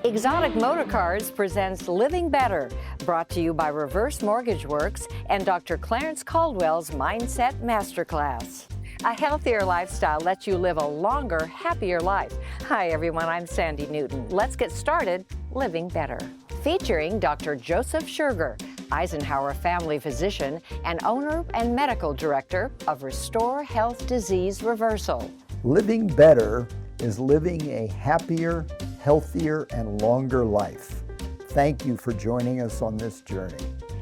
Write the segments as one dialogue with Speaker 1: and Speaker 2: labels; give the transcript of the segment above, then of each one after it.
Speaker 1: Exotic Motorcars presents Living Better, brought to you by Reverse Mortgage Works and Dr. Clarence Caldwell's Mindset Masterclass. A healthier lifestyle lets you live a longer, happier life. Hi everyone, I'm Sandy Newton. Let's get started living better. Featuring Dr. Joseph Scherger, Eisenhower family physician and owner and medical director of Restore Health Disease Reversal.
Speaker 2: Living better is living a happier, healthier, and longer life. Thank you for joining us on this journey.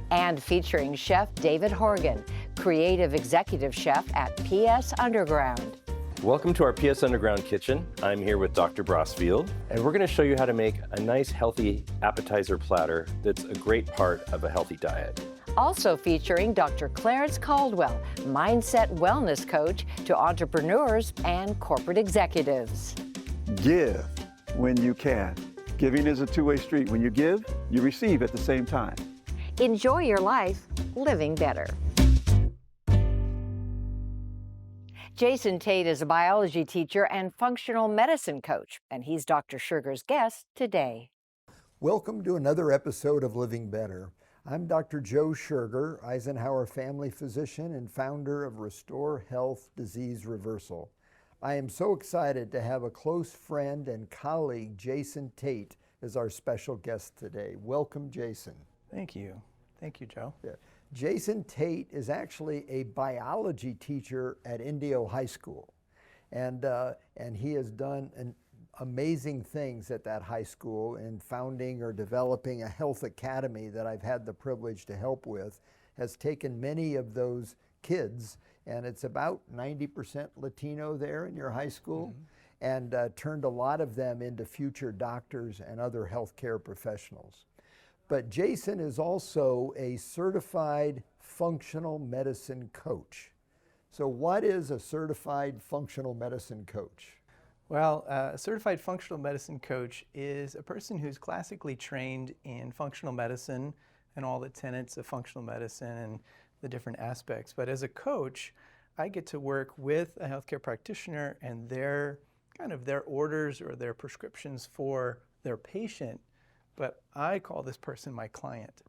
Speaker 1: And featuring Chef David Horgan, creative executive chef at PS Underground.
Speaker 3: Welcome to our PS Underground kitchen. I'm here with Dr. Brosfield, and we're going to show you how to make a nice, healthy appetizer platter that's a great part of a healthy diet.
Speaker 1: Also featuring Dr. Clarence Caldwell, mindset wellness coach to entrepreneurs and corporate executives.
Speaker 4: Give when you can. Giving is a two-way street. When you give, you receive at the same time.
Speaker 1: Enjoy your life living better. Jason Tate is a biology teacher and functional medicine coach, and he's Dr. Scherger's guest today.
Speaker 2: Welcome to another episode of Living Better. I'm Dr. Joe Scherger, Eisenhower family physician and founder of Restore Health Disease Reversal. I am so excited to have a close friend and colleague, Jason Tate, as our special guest today. Welcome, Jason.
Speaker 5: Thank you. Thank you, Joe.
Speaker 2: Yeah. Jason Tate is actually a biology teacher at Indio High School, and he has done amazing things at that high school in founding or developing a health academy that I've had the privilege to help with, has taken many of those kids, and it's about 90% Latino there in your high school, and turned a lot of them into future doctors and other healthcare professionals. But Jason is also a certified functional medicine coach. So what is a certified functional medicine coach?
Speaker 5: Well, a certified functional medicine coach is a person who's classically trained in functional medicine and all the tenets of functional medicine and the different aspects. But as a coach, I get to work with a healthcare practitioner and their orders or their prescriptions for their patient. But I call this person my client.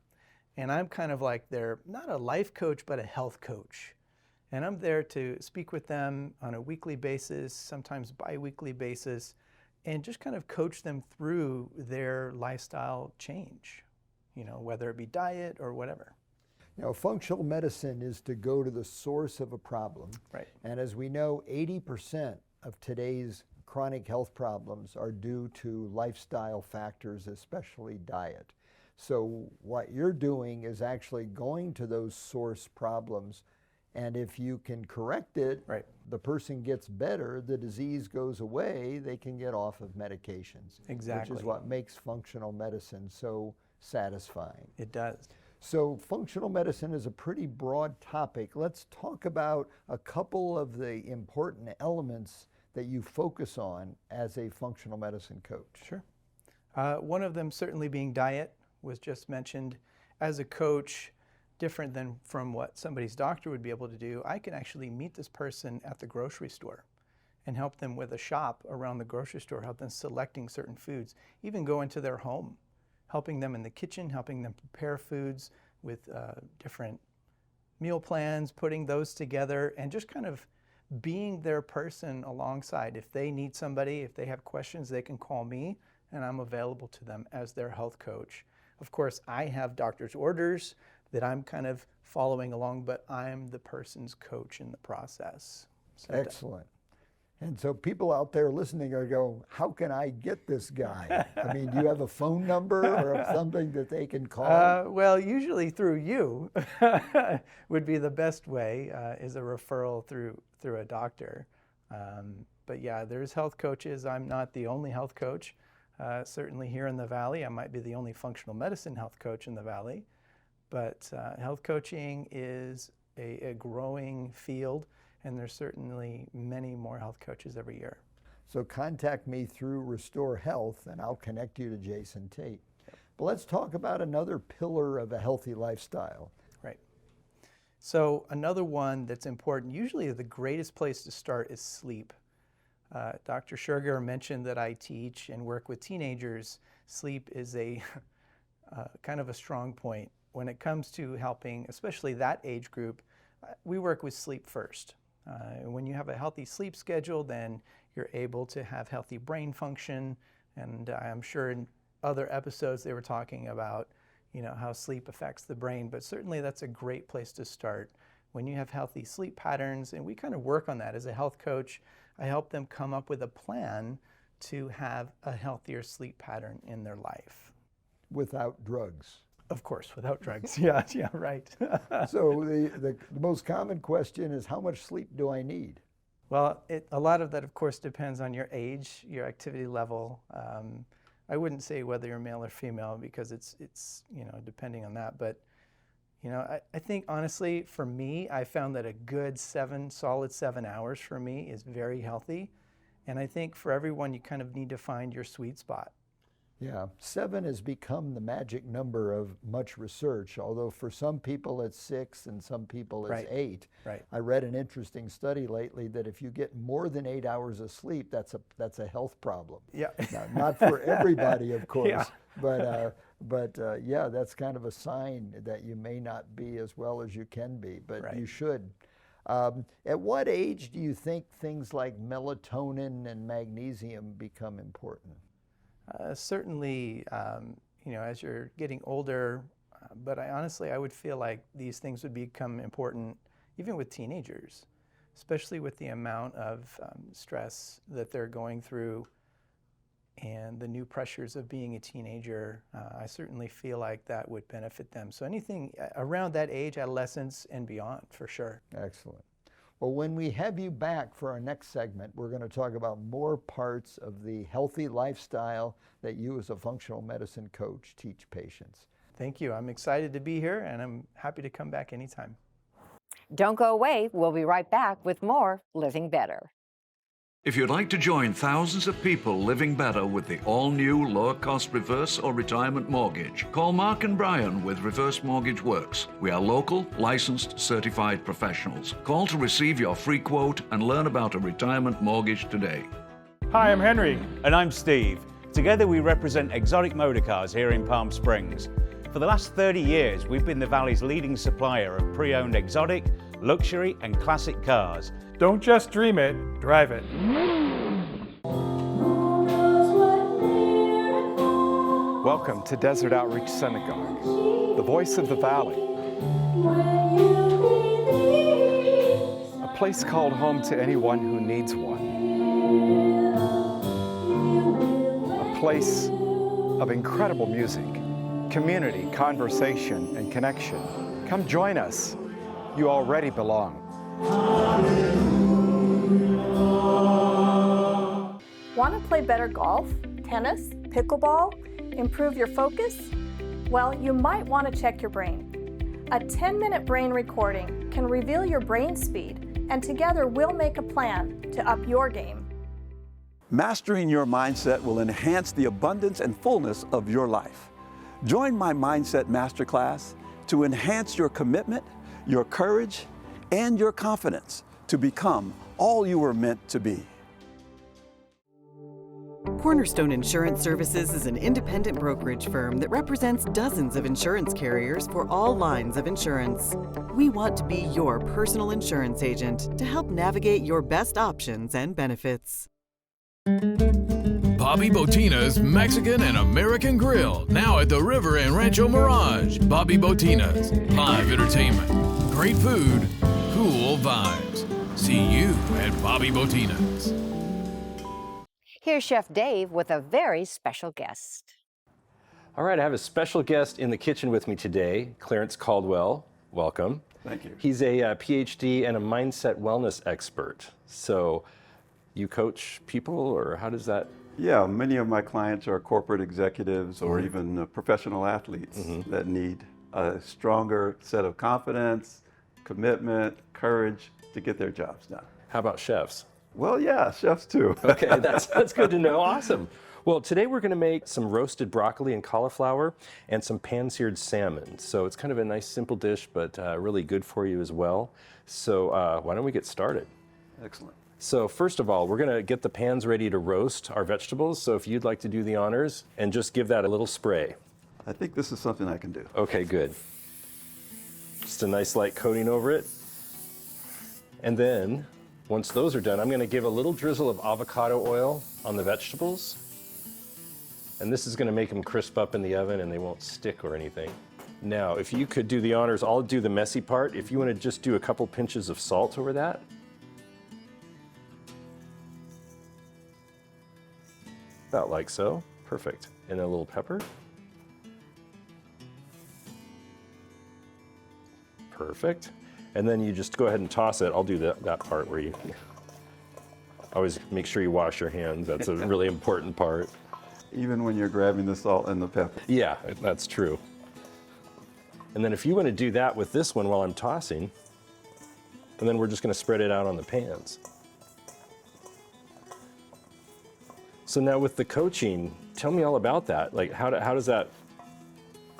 Speaker 5: And I'm kind of like their, not a life coach, but a health coach. And I'm there to speak with them on a weekly basis, sometimes bi-weekly basis, and just kind of coach them through their lifestyle change, whether it be diet or whatever.
Speaker 2: Now, functional medicine is to go to the source of a problem.
Speaker 5: Right.
Speaker 2: And as we know, 80% of today's chronic health problems are due to lifestyle factors, especially diet. So what you're doing is actually going to those source problems, and if you can correct it,
Speaker 5: right,
Speaker 2: the person gets better, the disease goes away, they can get off of medications.
Speaker 5: Exactly.
Speaker 2: Which is what makes functional medicine so satisfying.
Speaker 5: It does.
Speaker 2: So functional medicine is a pretty broad topic. Let's talk about a couple of the important elements that you focus on as a functional medicine coach.
Speaker 5: Sure. One of them certainly being diet was just mentioned. As a coach, different than from what somebody's doctor would be able to do, I can actually meet this person at the grocery store and help them with a shop around the grocery store, help them selecting certain foods, even go into their home, helping them in the kitchen, helping them prepare foods with different meal plans, putting those together, and just kind of being their person alongside. If they need somebody, if they have questions, they can call me, and I'm available to them as their health coach. Of course, I have doctor's orders that I'm kind of following along, but I'm the person's coach in the process. So
Speaker 2: excellent. And so people out there listening are going, how can I get this guy? I mean, do you have a phone number or something that they can call?
Speaker 5: Well, usually through you would be the best way, is a referral through a doctor. But yeah, there's health coaches. I'm not the only health coach. Certainly here in the Valley, I might be the only functional medicine health coach in the Valley. But health coaching is a growing field, and there's certainly many more health coaches every year.
Speaker 2: So contact me through Restore Health, and I'll connect you to Jason Tate. But let's talk about another pillar of a healthy lifestyle.
Speaker 5: Right. So another one that's important, usually the greatest place to start is sleep. Dr. Scherger mentioned that I teach and work with teenagers sleep is a kind of a strong point. When it comes to helping, especially that age group, we work with sleep first. When you have a healthy sleep schedule, then you're able to have healthy brain function. And I'm sure in other episodes they were talking about, how sleep affects the brain, but certainly that's a great place to start. When you have healthy sleep patterns, and we kind of work on that as a health coach, I help them come up with a plan to have a healthier sleep pattern in their life.
Speaker 2: Without drugs.
Speaker 5: Of course, without drugs. Yeah, right.
Speaker 2: So the most common question is, how much sleep do I need?
Speaker 5: Well, a lot of that, of course, depends on your age, your activity level. I wouldn't say whether you're male or female because it's depending on that. But I think honestly, for me, I found that a good solid 7 hours for me is very healthy. And I think for everyone, you kind of need to find your sweet spot.
Speaker 2: Yeah, 7 has become the magic number of much research, although for some people it's 6 and some people it's 8.
Speaker 5: Right.
Speaker 2: I read an interesting study lately that if you get more than 8 hours of sleep, that's a health problem.
Speaker 5: Yeah.
Speaker 2: Now, not for everybody, of course,
Speaker 5: Yeah.
Speaker 2: but yeah, that's kind of a sign that you may not be as well as you can be, but you should. At what age do you think things like melatonin and magnesium become important?
Speaker 5: Certainly, as you're getting older, but I would feel like these things would become important even with teenagers, especially with the amount of stress that they're going through and the new pressures of being a teenager. I certainly feel like that would benefit them. So anything around that age, adolescence and beyond, for sure.
Speaker 2: Excellent. Well, when we have you back for our next segment, we're going to talk about more parts of the healthy lifestyle that you as a functional medicine coach teach patients.
Speaker 5: Thank you. I'm excited to be here, and I'm happy to come back anytime.
Speaker 1: Don't go away. We'll be right back with more Living Better.
Speaker 6: If you'd like to join thousands of people living better with the all-new lower-cost reverse or retirement mortgage, call Mark and Brian with Reverse Mortgage Works. We are local, licensed, certified professionals. Call to receive your free quote and learn about a retirement mortgage today.
Speaker 7: Hi, I'm Henry. And I'm Steve. Together we represent Exotic Motor Cars here in Palm Springs. For the last 30 years, we've been the Valley's leading supplier of pre-owned exotic, luxury and classic cars.
Speaker 8: Don't just dream it, drive it.
Speaker 9: Welcome to Desert Outreach Synagogue, the voice of the valley. A place called home to anyone who needs one. A place of incredible music, community, conversation, and connection. Come join us. You already belong.
Speaker 10: Want to play better golf, tennis, pickleball, improve your focus? Well, you might want to check your brain. A 10-minute brain recording can reveal your brain speed, and together we'll make a plan to up your game.
Speaker 4: Mastering your mindset will enhance the abundance and fullness of your life. Join my Mindset Masterclass to enhance your commitment, your courage, and your confidence to become all you were meant to be.
Speaker 11: Cornerstone Insurance Services is an independent brokerage firm that represents dozens of insurance carriers for all lines of insurance. We want to be your personal insurance agent to help navigate your best options and benefits.
Speaker 12: Bobby Botina's Mexican and American Grill, now at the River and Rancho Mirage. Bobby Botina's, live entertainment, great food, cool vibes. See you at Bobby Botina's.
Speaker 1: Here's Chef Dave with a very special guest.
Speaker 3: All right, I have a special guest in the kitchen with me today, Clarence Caldwell. Welcome.
Speaker 4: Thank you.
Speaker 3: He's a PhD and a mindset wellness expert. So you coach people, or how does that?
Speaker 4: Yeah, many of my clients are corporate executives or even professional athletes that need a stronger set of confidence, commitment, courage to get their jobs done.
Speaker 3: How about chefs?
Speaker 4: Well, yeah, chefs too.
Speaker 3: Okay, that's good to know. Awesome. Well, today we're going to make some roasted broccoli and cauliflower and some pan-seared salmon. So it's kind of a nice simple dish, but really good for you as well. So why don't we get started?
Speaker 4: Excellent.
Speaker 3: So first of all, we're going to get the pans ready to roast our vegetables. So if you'd like to do the honors and just give that a little spray.
Speaker 4: I think this is something I can do.
Speaker 3: Okay, good. Just a nice light coating over it. And then, once those are done, I'm going to give a little drizzle of avocado oil on the vegetables. And this is going to make them crisp up in the oven and they won't stick or anything. Now, if you could do the honors, I'll do the messy part. If you want to just do a couple pinches of salt over that. About like so. Perfect. And a little pepper. Perfect. And then you just go ahead and toss it. I'll do that part where you always make sure you wash your hands. That's a really important part.
Speaker 4: Even when you're grabbing the salt and the pepper.
Speaker 3: Yeah, that's true. And then if you want to do that with this one while I'm tossing, and then we're just going to spread it out on the pans. So now with the coaching, tell me all about that. Like how does that,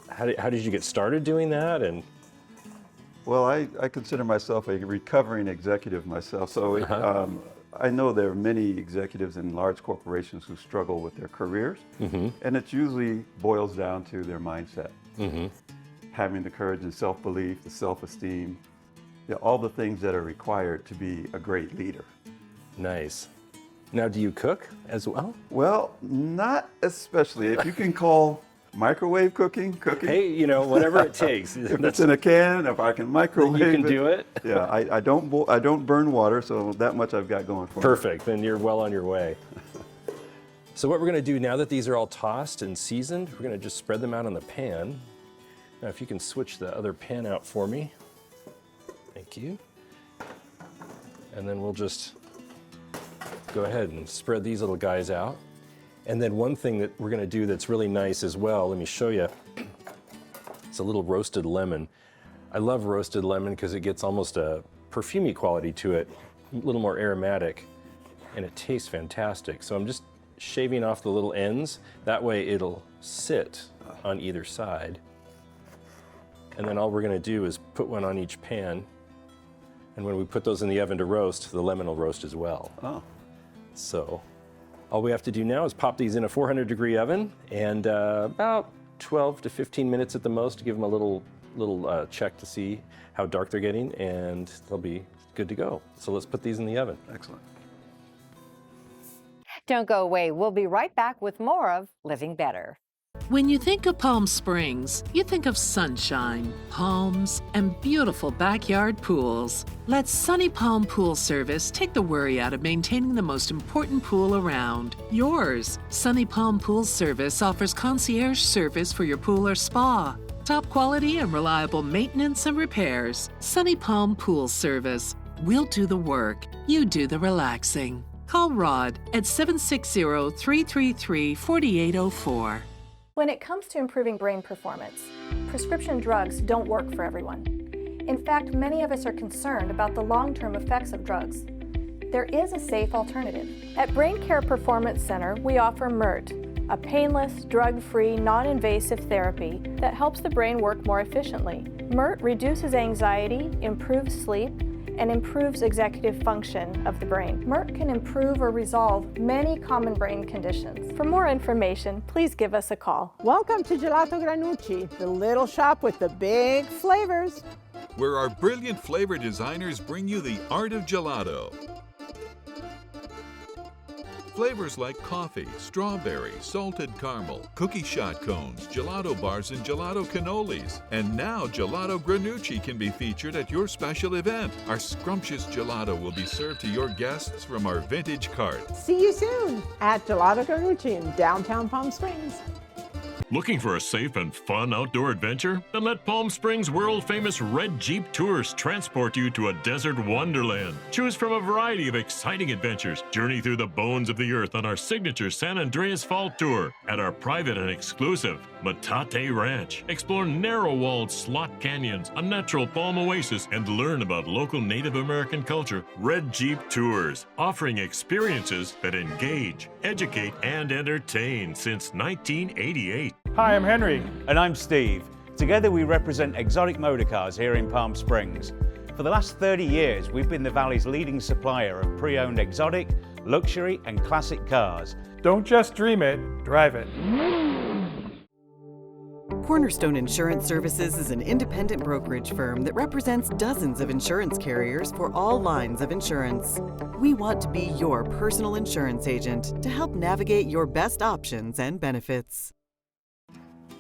Speaker 3: how did you get started doing that? And
Speaker 4: well, I consider myself a recovering executive myself. So I know there are many executives in large corporations who struggle with their careers, and it usually boils down to their mindset. Having the courage and self-belief, the self-esteem, all the things that are required to be a great leader.
Speaker 3: Nice. Now, do you cook as well?
Speaker 4: Well, not especially. If you can call microwave cooking.
Speaker 3: Hey, you know, whatever it takes.
Speaker 4: If it's in a can, if I can microwave
Speaker 3: you can do it.
Speaker 4: Yeah, I don't burn water, so that much I've got going for me.
Speaker 3: Perfect, then you're well on your way. So what we're gonna do now that these are all tossed and seasoned, we're gonna just spread them out on the pan. Now if you can switch the other pan out for me. Thank you. And then we'll just go ahead and spread these little guys out. And then one thing that we're gonna do that's really nice as well, let me show you. It's a little roasted lemon. I love roasted lemon because it gets almost a perfumey quality to it, a little more aromatic, and it tastes fantastic. So I'm just shaving off the little ends. That way it'll sit on either side. And then all we're gonna do is put one on each pan. And when we put those in the oven to roast, the lemon will roast as well.
Speaker 4: Oh.
Speaker 3: So all we have to do now is pop these in a 400-degree oven and about 12 to 15 minutes at the most to give them a little check to see how dark they're getting, and they'll be good to go. So let's put these in the oven.
Speaker 4: Excellent.
Speaker 1: Don't go away. We'll be right back with more of Living Better.
Speaker 13: When you think of Palm Springs, you think of sunshine, palms, and beautiful backyard pools. Let Sunny Palm Pool Service take the worry out of maintaining the most important pool around, yours. Sunny Palm Pool Service offers concierge service for your pool or spa. Top quality and reliable maintenance and repairs. Sunny Palm Pool Service. We'll do the work. You do the relaxing. Call Rod at 760-333-4804.
Speaker 10: When it comes to improving brain performance, prescription drugs don't work for everyone. In fact, many of us are concerned about the long-term effects of drugs. There is a safe alternative. At Brain Care Performance Center, we offer MERT, a painless, drug-free, non-invasive therapy that helps the brain work more efficiently. MERT reduces anxiety, improves sleep, and improves executive function of the brain. MERT can improve or resolve many common brain conditions. For more information, please give us a call.
Speaker 14: Welcome to Gelato Granucci, the little shop with the big flavors.
Speaker 12: Where our brilliant flavor designers bring you the art of gelato. Flavors like coffee, strawberry, salted caramel, cookie shot cones, gelato bars, and gelato cannolis. And now Gelato Granucci can be featured at your special event. Our scrumptious gelato will be served to your guests from our vintage cart.
Speaker 14: See you soon at Gelato Granucci in downtown Palm Springs.
Speaker 15: Looking for a safe and fun outdoor adventure? Then let Palm Springs world-famous Red Jeep Tours transport you to a desert wonderland. Choose from a variety of exciting adventures. Journey through the bones of the earth on our signature San Andreas Fall Tour at our private and exclusive Metate Ranch. Explore narrow-walled slot canyons, a natural palm oasis, and learn about local Native American culture. Red Jeep Tours, offering experiences that engage, educate, and entertain since 1988.
Speaker 8: Hi, I'm Henry.
Speaker 7: And I'm Steve. Together we represent Exotic Motorcars here in Palm Springs. For the last 30 years, we've been the Valley's leading supplier of pre-owned exotic, luxury and classic cars.
Speaker 8: Don't just dream it, drive it.
Speaker 11: Cornerstone Insurance Services is an independent brokerage firm that represents dozens of insurance carriers for all lines of insurance. We want to be your personal insurance agent to help navigate your best options and benefits.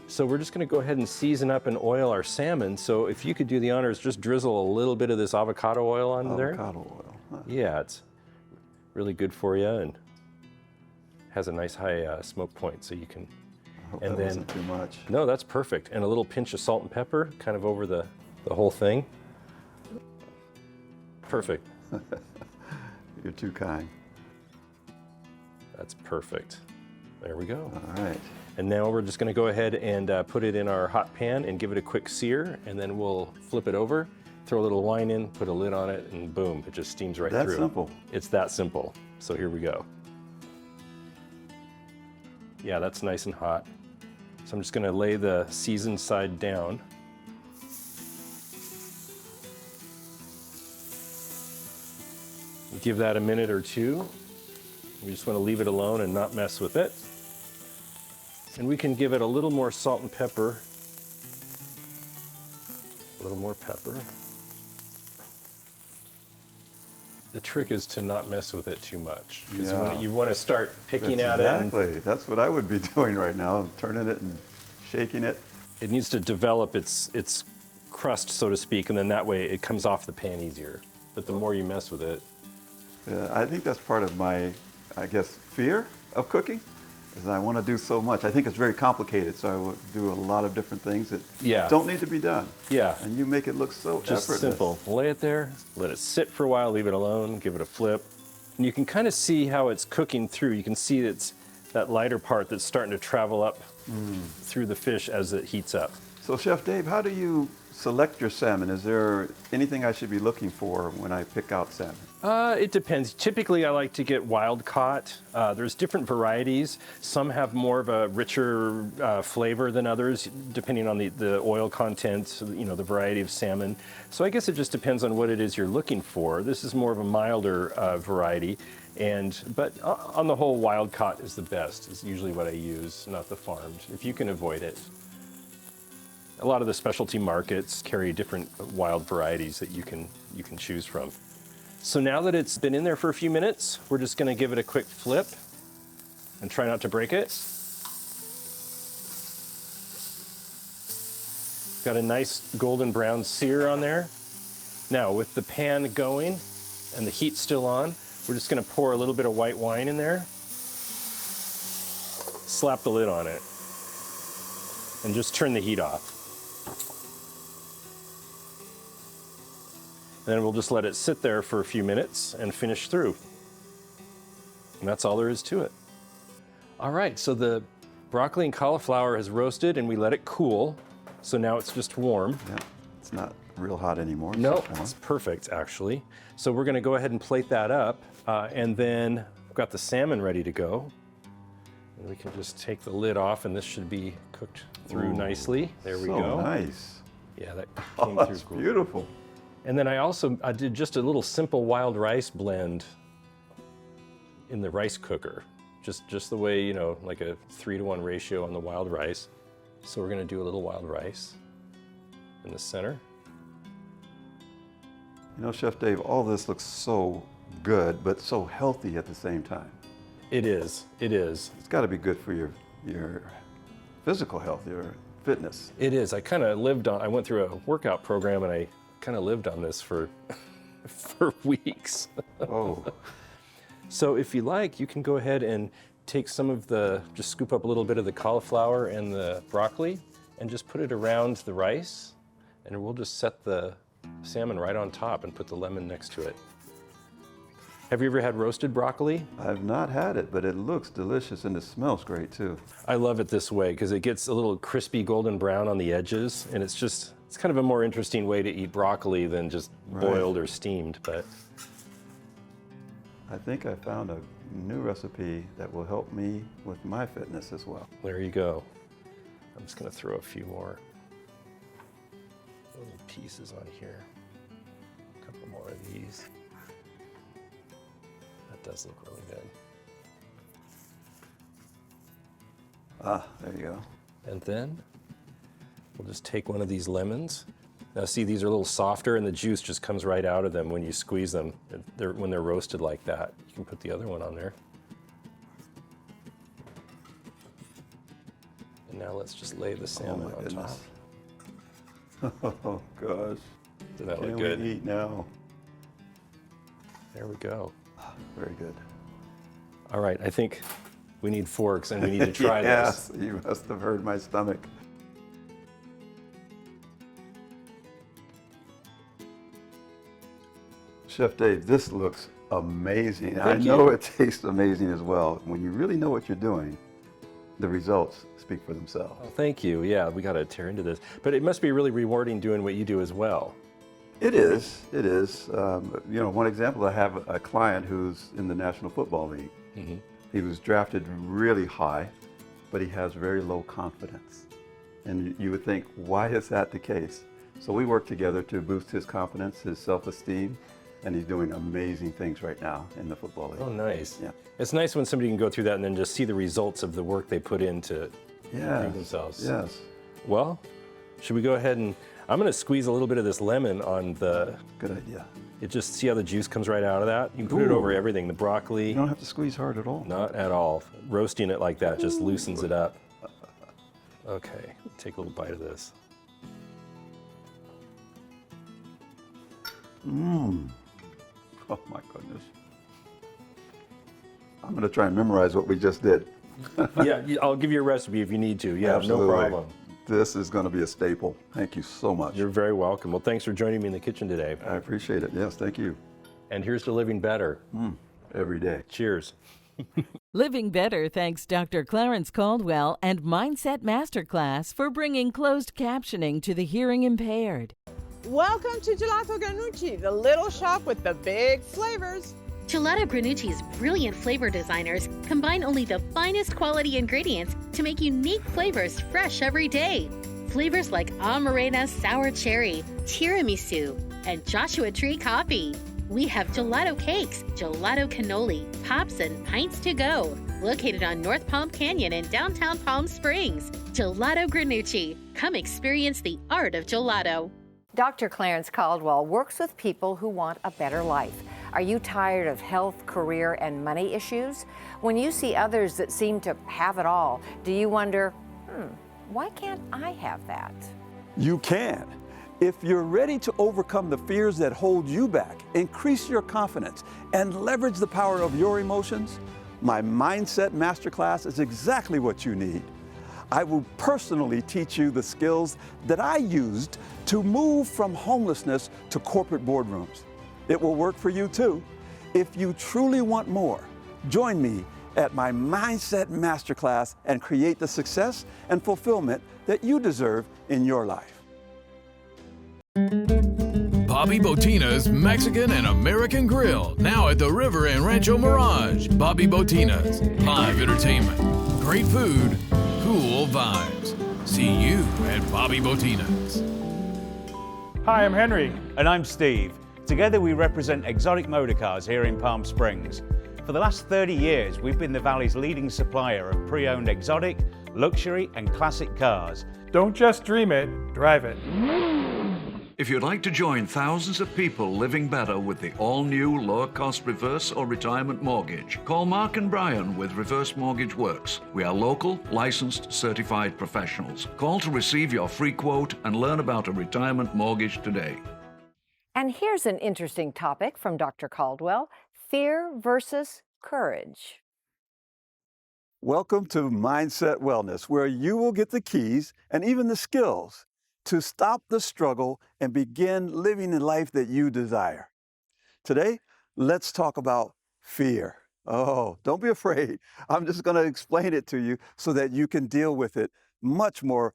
Speaker 3: So we're just going to go ahead and season up and oil our salmon. So if you could do the honors, just drizzle a little bit of this avocado oil on there.
Speaker 4: Avocado oil. Huh.
Speaker 3: Yeah, it's really good for you and has a nice high smoke point, so you can.
Speaker 4: I hope
Speaker 3: and
Speaker 4: that
Speaker 3: then,
Speaker 4: wasn't too much.
Speaker 3: No, that's perfect. And a little pinch of salt and pepper, kind of over the whole thing. Perfect.
Speaker 4: You're too kind.
Speaker 3: That's perfect. There we go.
Speaker 4: All right.
Speaker 3: And now we're just going to go ahead and put it in our hot pan and give it a quick sear, and then we'll flip it over, throw a little wine in, put a lid on it, and boom, it just steams right through.
Speaker 4: That's simple.
Speaker 3: It's that simple. So here we go. Yeah, that's nice and hot. So I'm just going to lay the seasoned side down. Give that a minute or two. We just want to leave it alone and not mess with it. And we can give it a little more salt and pepper. A little more pepper. The trick is to not mess with it too much. Because you want to start picking at it.
Speaker 4: Exactly. That's what I would be doing right now, turning it and shaking it.
Speaker 3: It needs to develop its crust, so to speak, and then that way it comes off the pan easier. But the more you mess with it.
Speaker 4: Yeah, I think that's part of my, I guess, fear of cooking, is I want to do so much. I think it's very complicated, so I would do a lot of different things that don't need to be done.
Speaker 3: Yeah.
Speaker 4: And you make it look so
Speaker 3: Just
Speaker 4: effortless.
Speaker 3: simple. Lay it there, let it sit for a while, leave it alone, give it a flip. And you can kind of see how it's cooking through. You can see it's that lighter part that's starting to travel up through the fish as it heats up.
Speaker 4: So Chef Dave, how do you select your salmon? Is there anything I should be looking for when I pick out salmon?
Speaker 3: It depends. Typically, I like to get wild caught. There's different varieties. Some have more of a richer flavor than others, depending on the oil content, the variety of salmon. So I guess it just depends on what it is you're looking for. This is more of a milder variety, but on the whole, wild caught is the best. Is usually what I use, not the farmed, if you can avoid it. A lot of the specialty markets carry different wild varieties that you can choose from. So now that it's been in there for a few minutes, we're just going to give it a quick flip and try not to break it. Got a nice golden brown sear on there. Now with the pan going and the heat still on, we're just going to pour a little bit of white wine in there. Slap the lid on it and just turn the heat off. Then we'll just let it sit there for a few minutes and finish through. And that's all there is to it. All right, so the broccoli and cauliflower has roasted and we let it cool. So now it's just warm.
Speaker 4: Yeah, it's not real hot anymore.
Speaker 3: No, it's perfect actually. So we're gonna go ahead and plate that up. And then I've got the salmon ready to go. And we can just take the lid off and this should be cooked through nicely. There we go.
Speaker 4: Nice.
Speaker 3: Yeah, that came
Speaker 4: that's
Speaker 3: through cool.
Speaker 4: beautiful.
Speaker 3: And then I did just a little simple wild rice blend in the rice cooker. Just the way, like a 3-to-1 ratio on the wild rice. So we're gonna do a little wild rice in the center.
Speaker 4: Chef Dave, all this looks so good, but so healthy at the same time.
Speaker 3: It is.
Speaker 4: It's gotta be good for your physical health, your fitness.
Speaker 3: It is. I went through a workout program and I kind of lived on this for weeks.
Speaker 4: Oh.
Speaker 3: So if you like, you can go ahead and take just scoop up a little bit of the cauliflower and the broccoli and just put it around the rice, and we'll just set the salmon right on top and put the lemon next to it. Have you ever had roasted broccoli?
Speaker 4: I've not had it, but it looks delicious and it smells great too.
Speaker 3: I love it this way because it gets a little crispy golden brown on the edges, and it's kind of a more interesting way to eat broccoli than just boiled or steamed. But
Speaker 4: I think I found a new recipe that will help me with my fitness as well.
Speaker 3: There you go. I'm just going to throw a few more little pieces on here. couple more of these. That does look really good.
Speaker 4: Ah, there you go.
Speaker 3: And then we'll just take one of these lemons. Now see, these are a little softer and the juice just comes right out of them when you squeeze them. When they're roasted like that. You can put the other one on there. And now let's just lay the salmon on top.
Speaker 4: Oh gosh.
Speaker 3: Doesn't that look
Speaker 4: Can
Speaker 3: good?
Speaker 4: we eat now?
Speaker 3: There we go.
Speaker 4: Very good.
Speaker 3: All right, I think we need forks and we need to try
Speaker 4: yes,
Speaker 3: this.
Speaker 4: you must have heard my stomach. Chef Dave, this looks amazing. I know it tastes amazing as well. When you really know what you're doing, the results speak for themselves.
Speaker 3: Oh, thank you. Yeah, we got to tear into this. But it must be really rewarding doing what you do as well.
Speaker 4: It is. It is. You know, one example, I have a client who's in the National Football League.
Speaker 3: Mm-hmm.
Speaker 4: He was drafted really high, but he has very low confidence. And you would think, why is that the case? So we work together to boost his confidence, his self-esteem, and he's doing amazing things right now in the football league.
Speaker 3: Oh, nice.
Speaker 4: Yeah.
Speaker 3: It's nice when somebody can go through that and then just see the results of the work they put in to improve themselves.
Speaker 4: Yes.
Speaker 3: Well, should we go ahead and, I'm going to squeeze a little bit of this lemon on the...
Speaker 4: Good idea.
Speaker 3: It just, see how the juice comes right out of that? You can put it over everything, the broccoli.
Speaker 4: You don't have to squeeze hard at all.
Speaker 3: Not at all. Roasting it like that just loosens it up. Okay, take a little bite of this.
Speaker 4: Mmm. Oh my goodness. I'm going to try and memorize what we just did.
Speaker 3: Yeah, I'll give you a recipe if you need to. Yeah,
Speaker 4: Absolutely.
Speaker 3: no problem.
Speaker 4: This is going to be a staple. Thank you so much.
Speaker 3: You're very welcome. Well, thanks for joining me in the kitchen today.
Speaker 4: I appreciate it. Yes, thank you.
Speaker 3: And here's to living better.
Speaker 4: Every day.
Speaker 3: Cheers.
Speaker 11: Living Better thanks Dr. Clarence Caldwell and Mindset Masterclass for bringing closed captioning to the hearing impaired.
Speaker 14: Welcome to Gelato Granucci, the little shop with the big flavors.
Speaker 16: Gelato Granucci's brilliant flavor designers combine only the finest quality ingredients to make unique flavors fresh every day. Flavors like Amarena Sour Cherry, Tiramisu, and Joshua Tree Coffee. We have gelato cakes, gelato cannoli, pops, and pints to go. Located on North Palm Canyon in downtown Palm Springs. Gelato Granucci. Come experience the art of gelato.
Speaker 1: Dr. Clarence Caldwell works with people who want a better life. Are you tired of health, career, and money issues? When you see others that seem to have it all, do you wonder, why can't I have that?
Speaker 4: You can. If you're ready to overcome the fears that hold you back, increase your confidence, and leverage the power of your emotions, my Mindset Masterclass is exactly what you need. I will personally teach you the skills that I used to move from homelessness to corporate boardrooms. It will work for you too. If you truly want more, join me at my Mindset Masterclass and create the success and fulfillment that you deserve in your life.
Speaker 12: Bobby Botina's Mexican and American Grill, now at the River and Rancho Mirage. Bobby Botina's, live entertainment, great food, cool vibes. See you at Bobby Botina's.
Speaker 8: Hi, I'm Henry.
Speaker 7: And I'm Steve. Together we represent Exotic Motorcars here in Palm Springs. For the last 30 years, we've been the Valley's leading supplier of pre-owned exotic, luxury, and classic cars.
Speaker 8: Don't just dream it, drive it.
Speaker 6: If you'd like to join thousands of people living better with the all-new lower-cost reverse or retirement mortgage, call Mark and Brian with Reverse Mortgage Works. We are local, licensed, certified professionals. Call to receive your free quote and learn about a retirement mortgage today.
Speaker 1: And here's an interesting topic from Dr. Caldwell, fear versus courage.
Speaker 4: Welcome to Mindset Wellness, where you will get the keys and even the skills to stop the struggle and begin living the life that you desire. Today, let's talk about fear. Oh, don't be afraid. I'm just going to explain it to you so that you can deal with it much more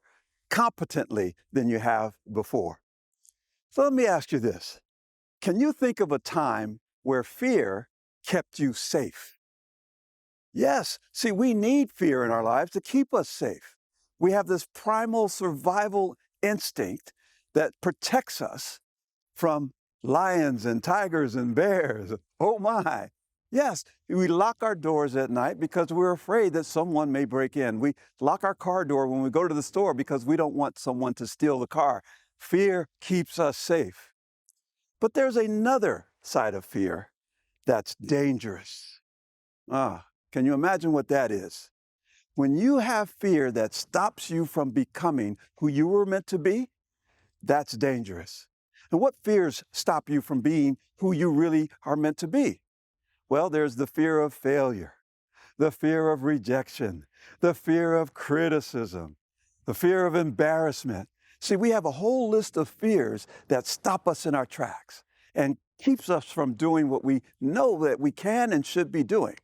Speaker 4: competently than you have before. So let me ask you this. Can you think of a time where fear kept you safe? Yes. See, we need fear in our lives to keep us safe. We have this primal survival instinct that protects us from lions and tigers and bears. Oh my. Yes, we lock our doors at night because we're afraid that someone may break in. We lock our car door when we go to the store because we don't want someone to steal the car. Fear keeps us safe. But there's another side of fear that's dangerous. Can you imagine what that is? When you have fear that stops you from becoming who you were meant to be, that's dangerous. And what fears stop you from being who you really are meant to be? Well, there's the fear of failure, the fear of rejection, the fear of criticism, the fear of embarrassment. See, we have a whole list of fears that stop us in our tracks and keeps us from doing what we know that we can and should be doing.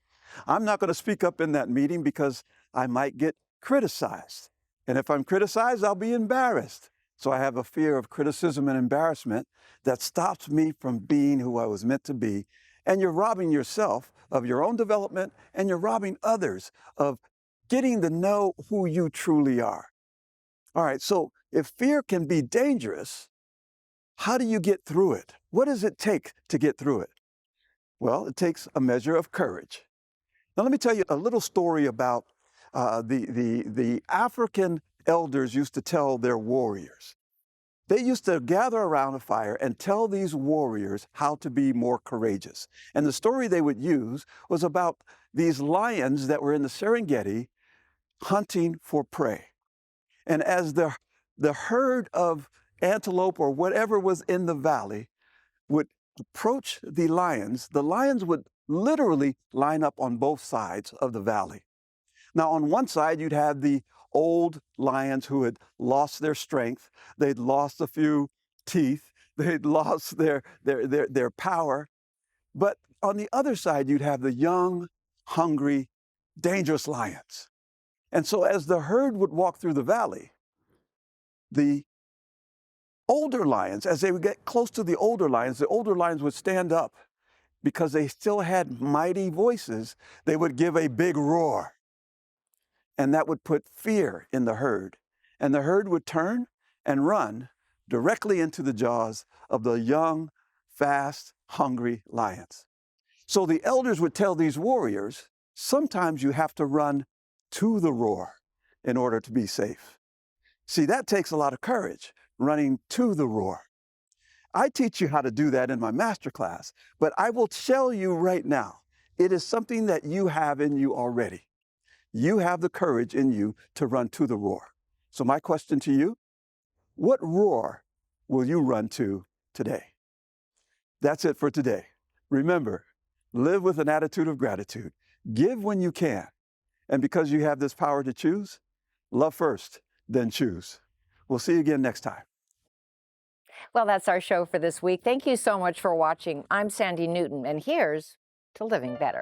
Speaker 4: I'm not going to speak up in that meeting because I might get criticized. And if I'm criticized, I'll be embarrassed. So I have a fear of criticism and embarrassment that stops me from being who I was meant to be. And you're robbing yourself of your own development, and you're robbing others of getting to know who you truly are. All right, so if fear can be dangerous, how do you get through it? What does it take to get through it? Well, it takes a measure of courage. Now, let me tell you a little story about the African elders used to tell their warriors. They used to gather around a fire and tell these warriors how to be more courageous. And the story they would use was about these lions that were in the Serengeti hunting for prey. And as the herd of antelope or whatever was in the valley would approach the lions would literally line up on both sides of the valley. Now, on one side, you'd have the old lions who had lost their strength. They'd lost a few teeth. They'd lost their power. But on the other side, you'd have the young, hungry, dangerous lions. And so as the herd would walk through the valley, the older lions, as they would get close to the older lions would stand up because they still had mighty voices. They would give a big roar. And that would put fear in the herd. And the herd would turn and run directly into the jaws of the young, fast, hungry lions. So the elders would tell these warriors, sometimes you have to run to the roar in order to be safe. See, that takes a lot of courage, running to the roar. I teach you how to do that in my masterclass, but I will tell you right now, it is something that you have in you already. You have the courage in you to run to the roar. So my question to you, what roar will you run to today? That's it for today. Remember, live with an attitude of gratitude. Give when you can. And because you have this power to choose, love first, then choose. We'll see you again next time.
Speaker 1: Well, that's our show for this week. Thank you so much for watching. I'm Sandy Newton, and here's to living better.